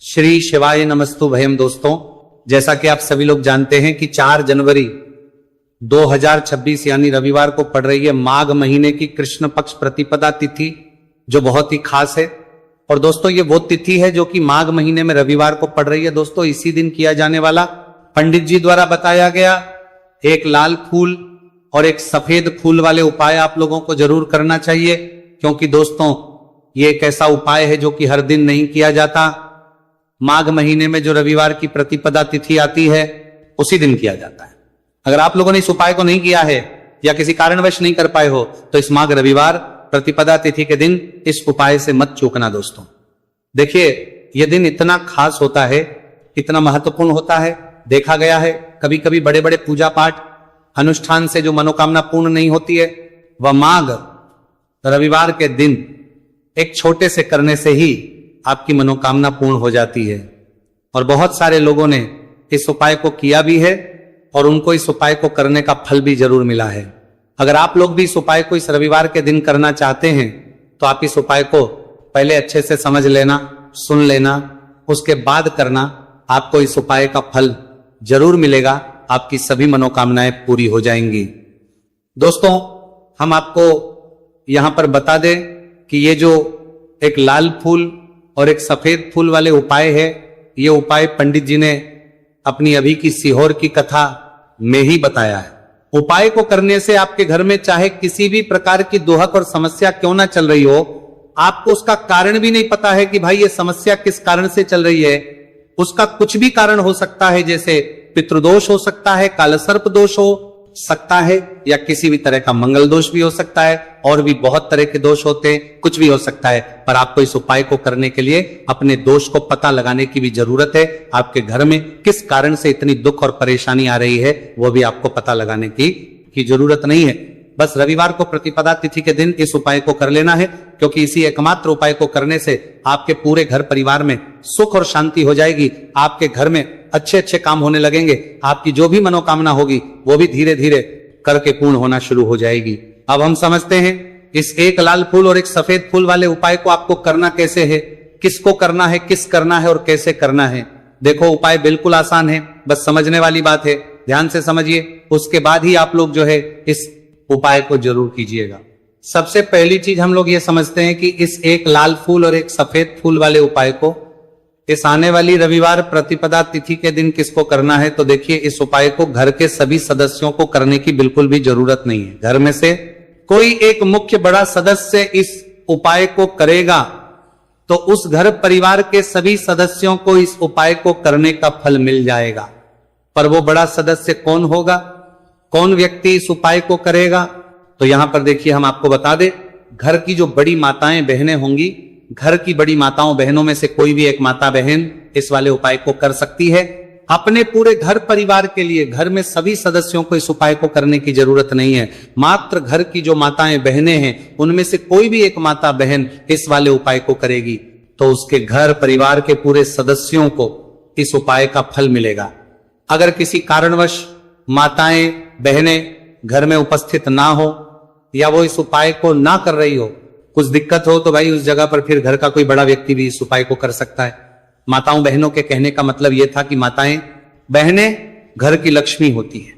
श्री शिवाय नमस्तु भयम। दोस्तों, जैसा कि आप सभी लोग जानते हैं कि 4 जनवरी 2026 यानी रविवार को पड़ रही है माघ महीने की कृष्ण पक्ष प्रतिपदा तिथि, जो बहुत ही खास है। और दोस्तों, ये वो तिथि है जो कि माघ महीने में रविवार को पड़ रही है। दोस्तों, इसी दिन किया जाने वाला पंडित जी द्वारा बताया गया एक लाल फूल और एक सफेद फूल वाले उपाय आप लोगों को जरूर करना चाहिए, क्योंकि दोस्तों ये एक ऐसा उपाय है जो कि हर दिन नहीं किया जाता। माघ महीने में जो रविवार की प्रतिपदा तिथि आती है उसी दिन किया जाता है। अगर आप लोगों ने इस उपाय को नहीं किया है या किसी कारणवश नहीं कर पाए हो तो इस माघ रविवार प्रतिपदा तिथि के दिन इस उपाय से मत चूकना। दोस्तों देखिए, यह दिन इतना खास होता है, इतना महत्वपूर्ण होता है। देखा गया है कभी कभी बड़े बड़े पूजा पाठ अनुष्ठान से जो मनोकामना पूर्ण नहीं होती है, वह माघ रविवार के दिन एक छोटे से करने से ही आपकी मनोकामना पूर्ण हो जाती है। और बहुत सारे लोगों ने इस उपाय को किया भी है और उनको इस उपाय को करने का फल भी जरूर मिला है। अगर आप लोग भी इस उपाय को इस रविवार के दिन करना चाहते हैं तो आप इस उपाय को पहले अच्छे से समझ लेना, सुन लेना, उसके बाद करना। आपको इस उपाय का फल जरूर मिलेगा, आपकी सभी मनोकामनाएं पूरी हो जाएंगी। दोस्तों, हम आपको यहां पर बता दें कि ये जो एक लाल फूल और एक सफेद फूल वाले उपाय है, ये उपाय पंडित जी ने अपनी अभी की सीहोर की कथा में ही बताया है। उपाय को करने से आपके घर में चाहे किसी भी प्रकार की दुहक और समस्या क्यों ना चल रही हो, आपको उसका कारण भी नहीं पता है कि भाई ये समस्या किस कारण से चल रही है। उसका कुछ भी कारण हो सकता है, जैसे पितृदोष हो सकता है, कालसर्प दोष हो सकता है, या किसी भी तरह का मंगल दोष भी हो सकता है, और भी बहुत तरह के दोष होते हैं, कुछ भी हो सकता है। पर आपको इस उपाय को करने के लिए अपने दोष को पता लगाने की भी जरूरत है। आपके घर में किस कारण से इतनी दुख और परेशानी आ रही है वो भी आपको पता लगाने की जरूरत नहीं है। बस रविवार को प्रतिपदा तिथि के दिन इस उपाय को कर लेना है, क्योंकि इसी एकमात्र उपाय को करने से आपके पूरे घर परिवार में सुख और शांति हो जाएगी। आपके घर में अच्छे अच्छे काम होने लगेंगे। आपकी जो भी मनोकामना होगी वो भी धीरे धीरे करके पूर्ण होना शुरू हो जाएगी। अब हम समझते हैं इस एक लाल फूल और एक सफेद फूल वाले उपाय को आपको करना कैसे है, किसको करना है, किस करना है और कैसे करना है। देखो, उपाय बिल्कुल आसान है, बस समझने वाली बात है। ध्यान से समझिए, उसके बाद ही आप लोग जो है इस उपाय को जरूर कीजिएगा। सबसे पहली चीज हम लोग ये समझते हैं कि इस एक लाल फूल और एक सफेद फूल वाले उपाय को इस आने वाली रविवार प्रतिपदा तिथि के दिन किसको करना है। तो देखिए, इस उपाय को घर के सभी सदस्यों को करने की बिल्कुल भी जरूरत नहीं है। घर में से कोई एक मुख्य बड़ा सदस्य इस उपाय को करेगा तो उस घर परिवार के सभी सदस्यों को इस उपाय को करने का फल मिल जाएगा। पर वो बड़ा सदस्य कौन होगा, कौन व्यक्ति इस उपाय को करेगा, तो यहां पर देखिए हम आपको बता दें, घर की जो बड़ी माताएं बहनें होंगी, घर की बड़ी माताओं बहनों में से कोई भी एक माता बहन इस वाले उपाय को कर सकती है। अपने पूरे घर परिवार के लिए घर में सभी सदस्यों को इस उपाय को करने की जरूरत नहीं है। मात्र घर की जो माताएं बहनें हैं उनमें से कोई भी एक माता बहन इस वाले उपाय को करेगी तो उसके घर परिवार के पूरे सदस्यों को इस उपाय का फल मिलेगा। अगर किसी कारणवश माताएं बहनें घर में उपस्थित ना हो या वो इस उपाय को ना कर रही हो, कुछ दिक्कत हो, तो भाई उस जगह पर फिर घर का कोई बड़ा व्यक्ति भी इस उपाय को कर सकता है। माताओं बहनों के कहने का मतलब यह था कि माताएं बहनें घर की लक्ष्मी होती है।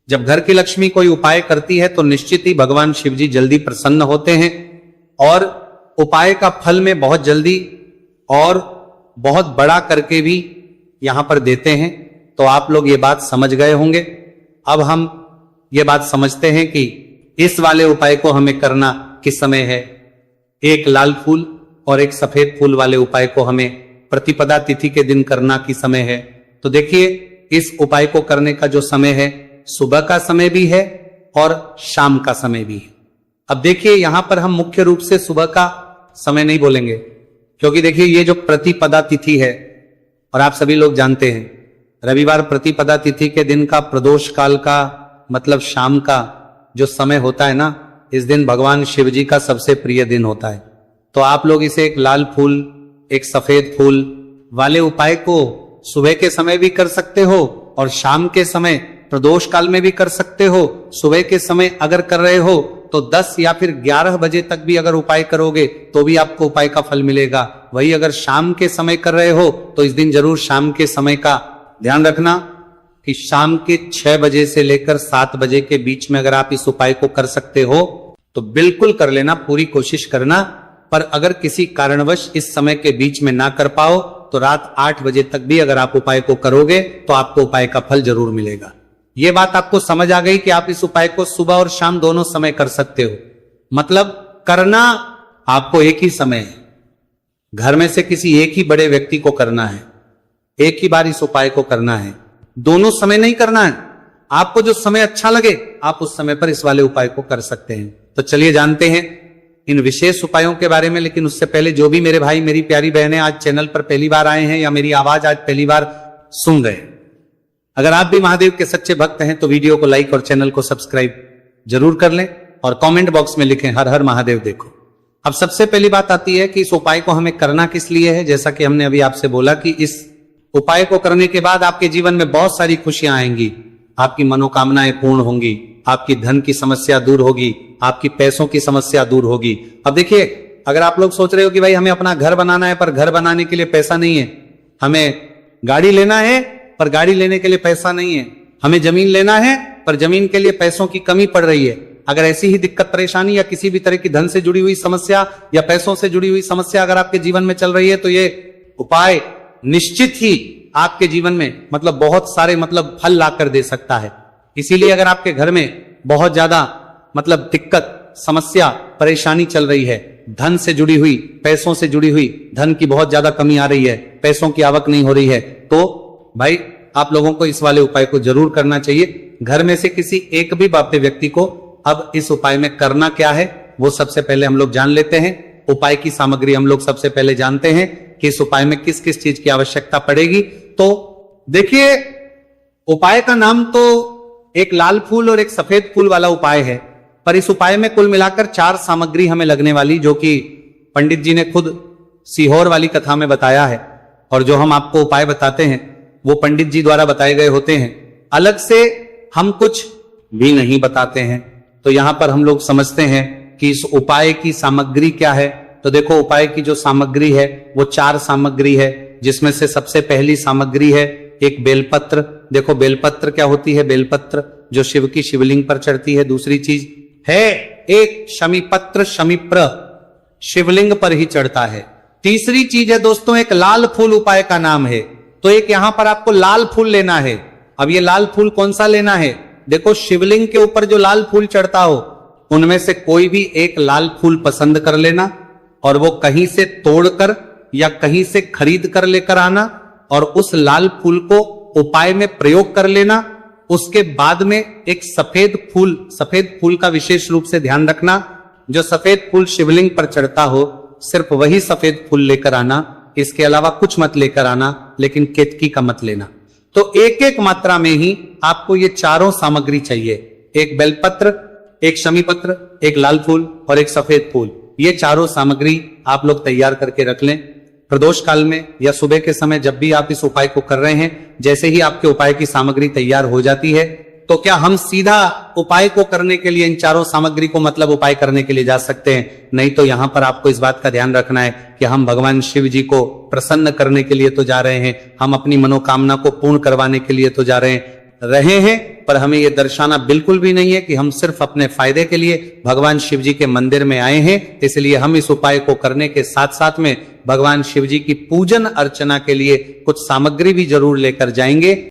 जब घर की लक्ष्मी कोई उपाय करती है तो निश्चित ही भगवान शिव जी जल्दी प्रसन्न होते हैं और उपाय का फल में बहुत जल्दी और बहुत बड़ा करके भी यहां पर देते हैं। तो आप लोग ये बात समझ गए होंगे। अब हम ये बात समझते हैं कि इस वाले उपाय को हमें करना किस समय है। एक लाल फूल और एक सफेद फूल वाले उपाय को हमें प्रतिपदा तिथि के दिन करना किस समय है। तो देखिए, इस उपाय को करने का जो समय है, सुबह का समय भी है और शाम का समय भी है। अब देखिए, यहां पर हम मुख्य रूप से सुबह का समय नहीं बोलेंगे, क्योंकि देखिए ये जो प्रतिपदा तिथि है, और आप सभी लोग जानते हैं रविवार प्रतिपदा तिथि के दिन का प्रदोष काल का मतलब शाम का जो समय होता है ना, इस दिन भगवान शिव जी का सबसे प्रिय दिन होता है। तो आप लोग इसे एक लाल फूल एक सफेद फूल वाले उपाय को सुबह के समय भी कर सकते हो और शाम के समय प्रदोष काल में भी कर सकते हो। सुबह के समय अगर कर रहे हो तो 10 या फिर 11 बजे तक भी अगर उपाय करोगे तो भी आपको उपाय का फल मिलेगा। वही अगर शाम के समय कर रहे हो तो इस दिन जरूर शाम के समय का ध्यान रखना कि शाम के 6 बजे से लेकर 7 बजे के बीच में अगर आप इस उपाय को कर सकते हो तो बिल्कुल कर लेना, पूरी कोशिश करना। पर अगर किसी कारणवश इस समय के बीच में ना कर पाओ तो रात 8 बजे तक भी अगर आप उपाय को करोगे तो आपको उपाय का फल जरूर मिलेगा। यह बात आपको समझ आ गई कि आप इस उपाय को सुबह और शाम दोनों समय कर सकते हो। मतलब करना आपको एक ही समय है, घर में से किसी एक ही बड़े व्यक्ति को करना है, एक ही बार इस उपाय को करना है, दोनों समय नहीं करना है। आपको जो समय अच्छा लगे आप उस समय पर इस वाले उपाय को कर सकते हैं। तो चलिए जानते हैं इन विशेष उपायों के बारे में। लेकिन उससे पहले जो भी मेरे भाई मेरी प्यारी बहनें आज चैनल पर पहली बार आए हैं या मेरी आवाज आज पहली बार सुन रहे हैं, अगर आप भी महादेव के सच्चे भक्त हैं तो वीडियो को लाइक और चैनल को सब्सक्राइब जरूर कर लें और कमेंट बॉक्स में लिखें हर हर महादेव। देखो अब सबसे पहली बात आती है कि इस उपाय को हमें करना किस लिए है। जैसा कि हमने अभी आपसे बोला कि इस उपाय को करने के बाद आपके जीवन में बहुत सारी खुशियां आएंगी, आपकी मनोकामनाएं पूर्ण होंगी, आपकी धन की समस्या दूर होगी, आपकी पैसों की समस्या दूर होगी। अब देखिए, अगर आप लोग सोच रहे हो कि भाई हमें अपना घर बनाना है पर घर बनाने के लिए पैसा नहीं है, हमें गाड़ी लेना है पर गाड़ी लेने के लिए पैसा नहीं है, हमें जमीन लेना है पर जमीन के लिए पैसों की कमी पड़ रही है, अगर ऐसी ही दिक्कत परेशानी या किसी भी तरह की धन से जुड़ी हुई समस्या या पैसों से जुड़ी हुई समस्या अगर आपके जीवन में चल रही है तो ये उपाय निश्चित ही आपके जीवन में बहुत सारे फल लाकर दे सकता है। इसीलिए अगर आपके घर में बहुत ज्यादा दिक्कत, समस्या, परेशानी चल रही है, धन से जुड़ी हुई, पैसों से जुड़ी हुई, धन की बहुत ज्यादा कमी आ रही है, पैसों की आवक नहीं हो रही है, तो भाई आप लोगों को इस वाले उपाय को जरूर करना चाहिए। घर में से किसी एक भी बाप्य व्यक्ति को अब इस उपाय में करना क्या है वो सबसे पहले हम लोग जान लेते हैं। उपाय की सामग्री हम लोग सबसे पहले जानते हैं कि इस उपाय में किस किस चीज की आवश्यकता पड़ेगी। तो देखिए, उपाय का नाम तो एक लाल फूल और एक सफेद फूल वाला उपाय है, पर इस उपाय में कुल मिलाकर 4 सामग्री हमें लगने वाली, जो कि पंडित जी ने खुद सीहोर वाली कथा में बताया है। और जो हम आपको उपाय बताते हैं वो पंडित जी द्वारा बताए गए होते हैं, अलग से हम कुछ भी नहीं बताते हैं। तो यहां पर हम लोग समझते हैं कि इस उपाय की सामग्री क्या है। तो देखो, उपाय की जो सामग्री है वो 4 सामग्री है, जिसमें से सबसे पहली सामग्री है एक बेलपत्र। देखो बेलपत्र क्या होती है, बेलपत्र जो शिव की शिवलिंग पर चढ़ती है। दूसरी चीज है एक शमीपत्र, शमीप्र शिवलिंग पर ही चढ़ता है। तीसरी चीज है दोस्तों एक लाल फूल, उपाय का नाम है। तो एक यहां पर आपको लाल फूल लेना है। अब ये लाल फूल कौन सा लेना है, देखो शिवलिंग के ऊपर जो लाल फूल चढ़ता हो उनमें से कोई भी एक लाल फूल पसंद कर लेना और वो कहीं से तोड़कर या कहीं से खरीद कर लेकर आना और उस लाल फूल को उपाय में प्रयोग कर लेना। उसके बाद में एक सफेद फूल का विशेष रूप से ध्यान रखना, जो सफेद फूल शिवलिंग पर चढ़ता हो सिर्फ वही सफेद फूल लेकर आना, इसके अलावा कुछ मत लेकर आना, लेकिन केतकी का मत लेना। तो एक एक मात्रा में ही आपको ये चारों सामग्री चाहिए, एक बेलपत्र, एक शमीपत्र, एक लाल फूल और एक सफेद फूल। ये चारों सामग्री आप लोग तैयार करके रख लें। प्रदोष काल में या सुबह के समय जब भी आप इस उपाय को कर रहे हैं, जैसे ही आपके उपाय की सामग्री तैयार हो जाती है तो क्या हम सीधा उपाय को करने के लिए इन चारों सामग्री को उपाय करने के लिए जा सकते हैं? नहीं, तो यहां पर आपको इस बात का ध्यान रखना है कि हम भगवान शिव जी को प्रसन्न करने के लिए तो जा रहे हैं, हम अपनी मनोकामना को पूर्ण करवाने के लिए तो जा रहे हैं, पर हमें यह दर्शाना बिल्कुल भी नहीं है कि हम सिर्फ अपने फायदे के लिए भगवान शिव जी के मंदिर में आए हैं। इसलिए हम इस उपाय को करने के साथ साथ में भगवान शिव जी की पूजन अर्चना के लिए कुछ सामग्री भी जरूर लेकर जाएंगे।